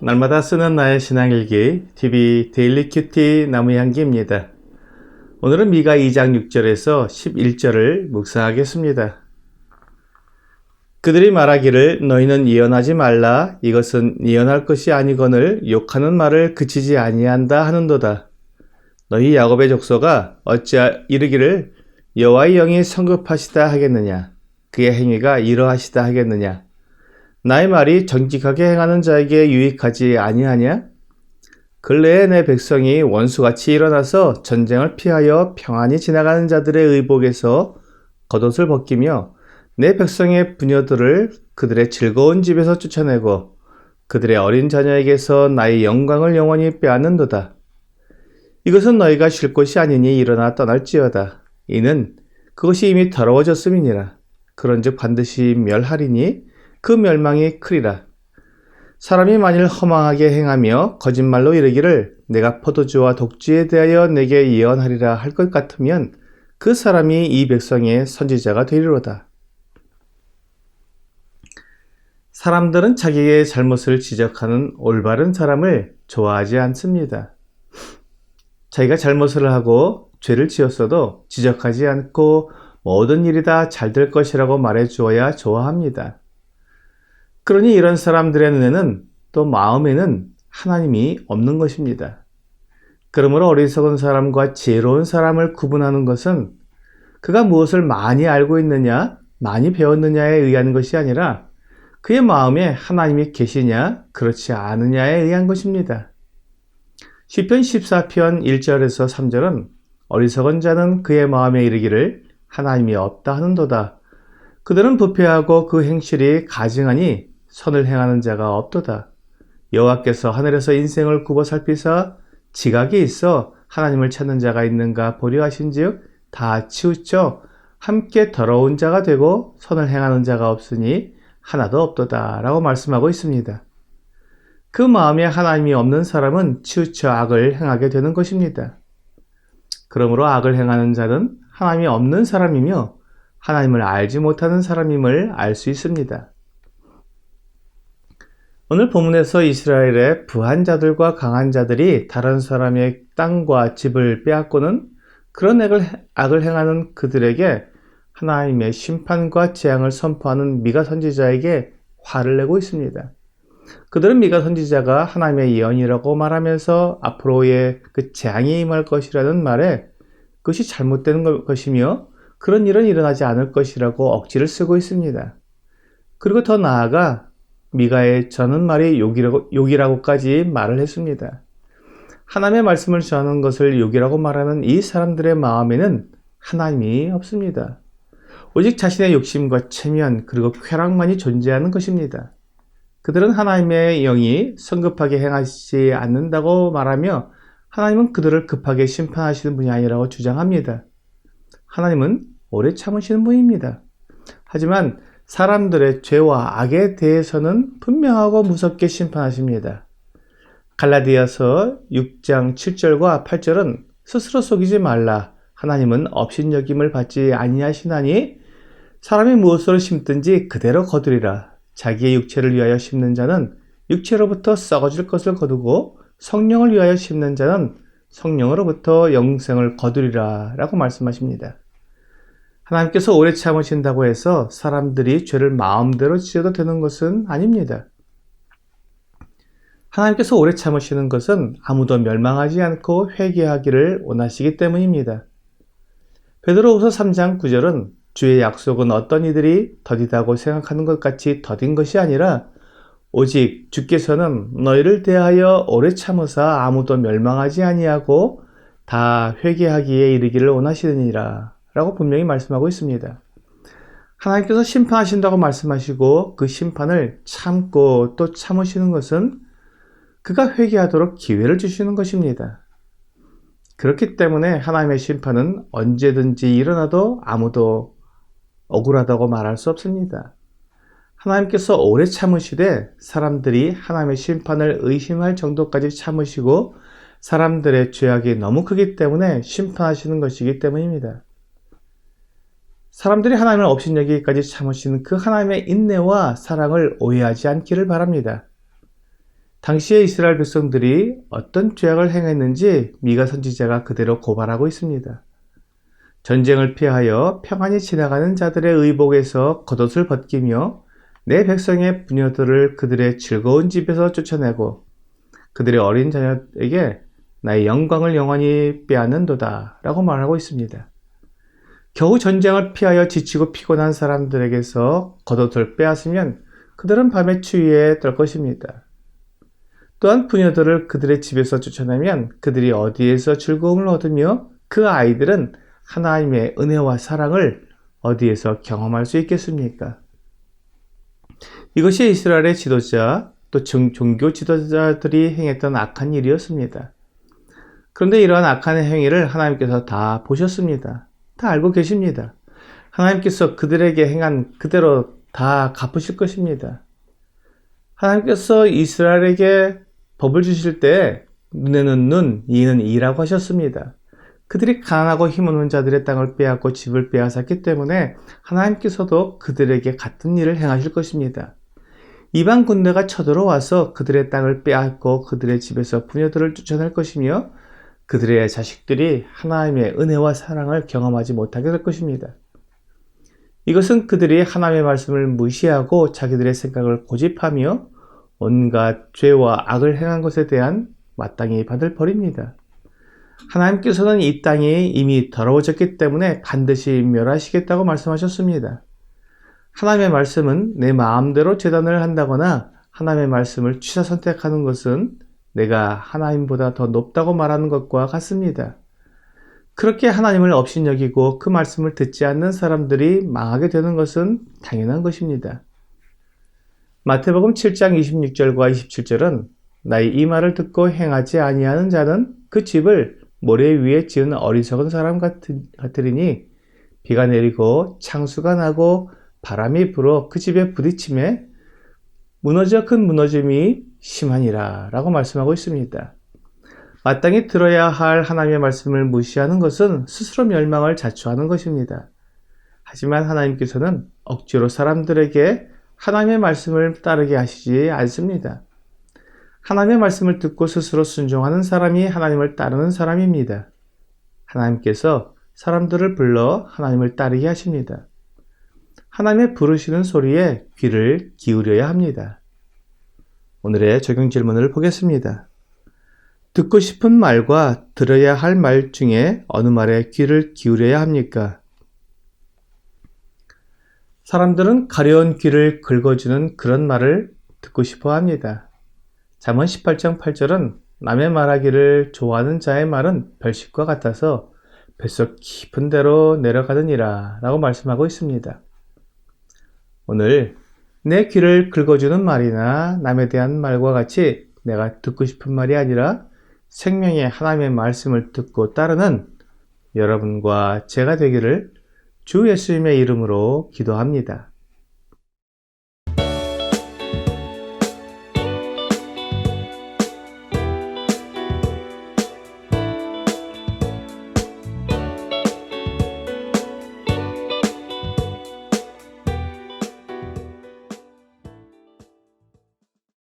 날마다 쓰는 나의 신앙일기 TV 데일리 큐티 나무향기입니다. 오늘은 미가 2장 6절에서 11절을 묵상하겠습니다. 그들이 말하기를 너희는 예언하지 말라. 이것은 예언할 것이 아니거늘 욕하는 말을 그치지 아니한다 하는도다. 너희 야곱의 족속아 어찌 이르기를 여호와의 영이 성급하시다 하겠느냐. 그의 행위가 이러하시다 하겠느냐. 나의 말이 정직하게 행하는 자에게 유익하지 아니하냐? 근래에 내 백성이 원수같이 일어나서 전쟁을 피하여 평안히 지나가는 자들의 의복에서 겉옷을 벗기며 내 백성의 부녀들을 그들의 즐거운 집에서 쫓아내고 그들의 어린 자녀에게서 나의 영광을 영원히 빼앗는도다. 이것은 너희가 쉴 곳이 아니니 일어나 떠날지어다. 이는 그것이 이미 더러워졌음이니라. 그런즉 반드시 멸하리니 그 멸망이 크리라. 사람이 만일 허망하게 행하며 거짓말로 이르기를 내가 포도주와 독주에 대하여 내게 예언하리라 할 것 같으면 그 사람이 이 백성의 선지자가 되리로다. 사람들은 자기의 잘못을 지적하는 올바른 사람을 좋아하지 않습니다. 자기가 잘못을 하고 죄를 지었어도 지적하지 않고 모든 일이 다 잘 될 것이라고 말해 주어야 좋아합니다. 그러니 이런 사람들의 눈에는 또 마음에는 하나님이 없는 것입니다. 그러므로 어리석은 사람과 지혜로운 사람을 구분하는 것은 그가 무엇을 많이 알고 있느냐, 많이 배웠느냐에 의한 것이 아니라 그의 마음에 하나님이 계시냐, 그렇지 않으냐에 의한 것입니다. 시편 14편 1절에서 3절은 어리석은 자는 그의 마음에 이르기를 하나님이 없다 하는도다. 그들은 부패하고 그 행실이 가증하니 선을 행하는 자가 없도다. 여호와께서 하늘에서 인생을 굽어 살피사 지각이 있어 하나님을 찾는 자가 있는가 보려 하신즉 다 치우쳐 함께 더러운 자가 되고 선을 행하는 자가 없으니 하나도 없도다 라고 말씀하고 있습니다. 그 마음에 하나님이 없는 사람은 치우쳐 악을 행하게 되는 것입니다. 그러므로 악을 행하는 자는 하나님이 없는 사람이며 하나님을 알지 못하는 사람임을 알 수 있습니다. 오늘 본문에서 이스라엘의 부한 자들과 강한 자들이 다른 사람의 땅과 집을 빼앗고는 그런 악을 행하는 그들에게 하나님의 심판과 재앙을 선포하는 미가 선지자에게 화를 내고 있습니다. 그들은 미가 선지자가 하나님의 예언이라고 말하면서 앞으로의 그 재앙이 임할 것이라는 말에 그것이 잘못된 것이며 그런 일은 일어나지 않을 것이라고 억지를 쓰고 있습니다. 그리고 더 나아가 미가의 저는 말이 욕이라고까지 말을 했습니다. 하나님의 말씀을 전하는 것을 욕이라고 말하는 이 사람들의 마음에는 하나님이 없습니다. 오직 자신의 욕심과 체면 그리고 쾌락만이 존재하는 것입니다. 그들은 하나님의 영이 성급하게 행하지 않는다고 말하며 하나님은 그들을 급하게 심판하시는 분이 아니라고 주장합니다. 하나님은 오래 참으시는 분입니다. 하지만 사람들의 죄와 악에 대해서는 분명하고 무섭게 심판하십니다. 갈라디아서 6장 7절과 8절은 스스로 속이지 말라. 하나님은 업신여김을 받지 아니하시나니 사람이 무엇으로 심든지 그대로 거두리라. 자기의 육체를 위하여 심는 자는 육체로부터 썩어질 것을 거두고 성령을 위하여 심는 자는 성령으로부터 영생을 거두리라 라고 말씀하십니다. 하나님께서 오래 참으신다고 해서 사람들이 죄를 마음대로 지어도 되는 것은 아닙니다. 하나님께서 오래 참으시는 것은 아무도 멸망하지 않고 회개하기를 원하시기 때문입니다. 베드로후서 3장 9절은 주의 약속은 어떤 이들이 더디다고 생각하는 것 같이 더딘 것이 아니라 오직 주께서는 너희를 대하여 오래 참으사 아무도 멸망하지 아니하고 다 회개하기에 이르기를 원하시느니라 라고 분명히 말씀하고 있습니다. 하나님께서 심판하신다고 말씀하시고 그 심판을 참고 또 참으시는 것은 그가 회개하도록 기회를 주시는 것입니다. 그렇기 때문에 하나님의 심판은 언제든지 일어나도 아무도 억울하다고 말할 수 없습니다. 하나님께서 오래 참으시되 사람들이 하나님의 심판을 의심할 정도까지 참으시고 사람들의 죄악이 너무 크기 때문에 심판하시는 것이기 때문입니다. 사람들이 하나님을 업신여기기까지 참으시는 그 하나님의 인내와 사랑을 오해하지 않기를 바랍니다. 당시의 이스라엘 백성들이 어떤 죄악을 행했는지 미가 선지자가 그대로 고발하고 있습니다. 전쟁을 피하여 평안히 지나가는 자들의 의복에서 겉옷을 벗기며 내 백성의 부녀들을 그들의 즐거운 집에서 쫓아내고 그들의 어린 자녀에게 나의 영광을 영원히 빼앗는도다 라고 말하고 있습니다. 겨우 전쟁을 피하여 지치고 피곤한 사람들에게서 겉옷을 빼앗으면 그들은 밤의 추위에 떨 것입니다. 또한 부녀들을 그들의 집에서 쫓아내면 그들이 어디에서 즐거움을 얻으며 그 아이들은 하나님의 은혜와 사랑을 어디에서 경험할 수 있겠습니까? 이것이 이스라엘의 지도자 또 종교 지도자들이 행했던 악한 일이었습니다. 그런데 이러한 악한 행위를 하나님께서 다 보셨습니다. 다 알고 계십니다. 하나님께서 그들에게 행한 그대로 다 갚으실 것입니다. 하나님께서 이스라엘에게 법을 주실 때 눈에는 눈, 이에는 이라고 하셨습니다. 그들이 가난하고 힘없는 자들의 땅을 빼앗고 집을 빼앗았기 때문에 하나님께서도 그들에게 같은 일을 행하실 것입니다. 이방 군대가 쳐들어와서 그들의 땅을 빼앗고 그들의 집에서 부녀들을 쫓아낼 것이며 그들의 자식들이 하나님의 은혜와 사랑을 경험하지 못하게 될 것입니다. 이것은 그들이 하나님의 말씀을 무시하고 자기들의 생각을 고집하며 온갖 죄와 악을 행한 것에 대한 마땅히 받을 벌입니다. 하나님께서는 이 땅이 이미 더러워졌기 때문에 반드시 멸하시겠다고 말씀하셨습니다. 하나님의 말씀은 내 마음대로 재단을 한다거나 하나님의 말씀을 취사 선택하는 것은 내가 하나님보다 더 높다고 말하는 것과 같습니다. 그렇게 하나님을 업신여기고 그 말씀을 듣지 않는 사람들이 망하게 되는 것은 당연한 것입니다. 마태복음 7장 26절과 27절은 나의 이 말을 듣고 행하지 아니하는 자는 그 집을 모래 위에 지은 어리석은 사람 같으리니 비가 내리고 창수가 나고 바람이 불어 그 집에 부딪힘에 무너져 큰 무너짐이 심하니라 라고 말씀하고 있습니다. 마땅히 들어야 할 하나님의 말씀을 무시하는 것은 스스로 멸망을 자초하는 것입니다. 하지만 하나님께서는 억지로 사람들에게 하나님의 말씀을 따르게 하시지 않습니다. 하나님의 말씀을 듣고 스스로 순종하는 사람이 하나님을 따르는 사람입니다. 하나님께서 사람들을 불러 하나님을 따르게 하십니다. 하나님의 부르시는 소리에 귀를 기울여야 합니다. 오늘의 적용 질문을 보겠습니다. 듣고 싶은 말과 들어야 할 말 중에 어느 말에 귀를 기울여야 합니까? 사람들은 가려운 귀를 긁어주는 그런 말을 듣고 싶어 합니다. 잠언 18장 8절은 남의 말하기를 좋아하는 자의 말은 별식과 같아서 뱃속 깊은 데로 내려가느니라 라고 말씀하고 있습니다. 오늘 내 귀를 긁어주는 말이나 남에 대한 말과 같이 내가 듣고 싶은 말이 아니라 생명의 하나님의 말씀을 듣고 따르는 여러분과 제가 되기를 주 예수님의 이름으로 기도합니다.